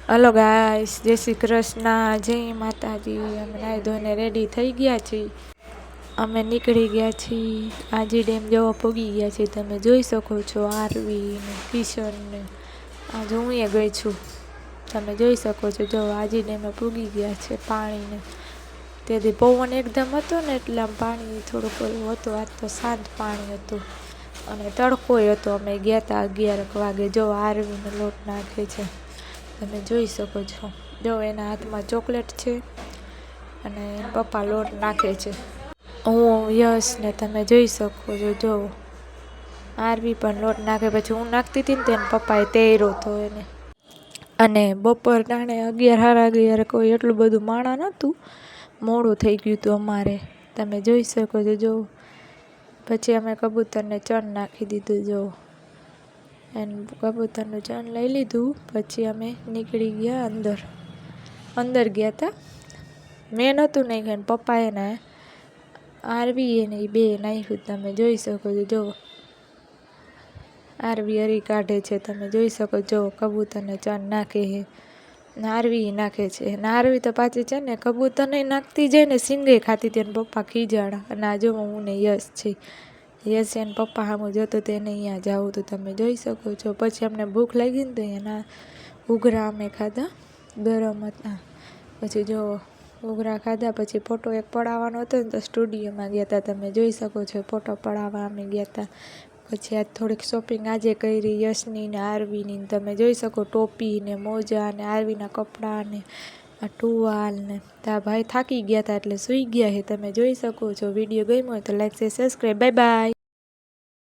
Hello guys, જય શ્રી કૃષ્ણ, જય માતાજી. અમે નાહી ધોઈને રેડી થઈ ગયા છીએ. અમે નીકળી ગયા છીએ. આજી ડેમ જોવા પહોંચી ગયા છીએ. તમે જોઈ શકો છો આરવી ને કિશન ને. આજે હું એ ગઈ છું. તમે જોઈ શકો છો. જો આજી ડેમે પૂગી ગયા છે પાણીને. તેથી પવન એકદમ હતો ને એટલે આમ પાણી થોડુંક ઓલું હતું. આજ તો શાંત પાણી હતું અને તડકોય હતો. અમે ગયા હતા 11 વાગે. જો આરવીને લોટ નાખે છે, તમે જોઈ શકો છો. જો એના હાથમાં ચોકલેટ છે અને પપ્પા લોટ નાખે છે. હું યશ ને તમે જોઈ શકો છો. જો આરવી પણ લોટ નાખે. પછી હું નાખતી હતી ને તેને પપ્પાએ તેર્યો હતો એને. અને બપોર ટાણે 11 સાડા 11 કોઈ એટલું બધું માણા નહોતું. મોડું થઈ ગયું હતું અમારે. તમે જોઈ શકો છો. જો પછી અમે કબૂતરને ચણ નાખી દીધું. જો એને કબૂતરનું ચણ લઈ લીધું. પછી અમે નીકળી ગયા અંદર ગયા હતા. મેં નહોતું નાખ્યું, પપ્પાએ ને આરવી એને એ બે નાખ્યું. તમે જોઈ શકો છો. જો આરવી હરી કાઢે છે. તમે જોઈ શકો છો. કબૂતરને ચણ નાખે છે ને આરવી નાખે છે. અને આરવી તો પાછી છે ને કબૂતર નહીં નાખતી જાય ને સિંગે ખાતી તેને પપ્પા ખીજાડા. અને આ જો હું ને યશ છે. યશ એને પપ્પા સામું જતો તેને અહીંયા જાવું તો તમે જોઈ શકો છો. પછી અમને ભૂખ લાગી ને તો એના ઉઘરા અમે ખાધા, ગરમ હતા. પછી જો ઉઘરા ખાધા. પછી ફોટો એક પડાવવાનો હતો ને તો સ્ટુડિયોમાં ગયા હતા. તમે જોઈ શકો છો. ફોટો પડાવવા અમે ગયા હતા. પછી આજ થોડીક શોપિંગ આજે કરી યશની ને આરવીની. તમે જોઈ શકો ટોપી ને મોજા ને આરવીના કપડાં ને આ ટુવાલ ને. તા ભાઈ થાકી ગયા હતા એટલે સૂઈ ગયા છે. તમે જોઈ શકો છો. વિડીયો ગમ્યો હોય તો like share subscribe. Bye bye.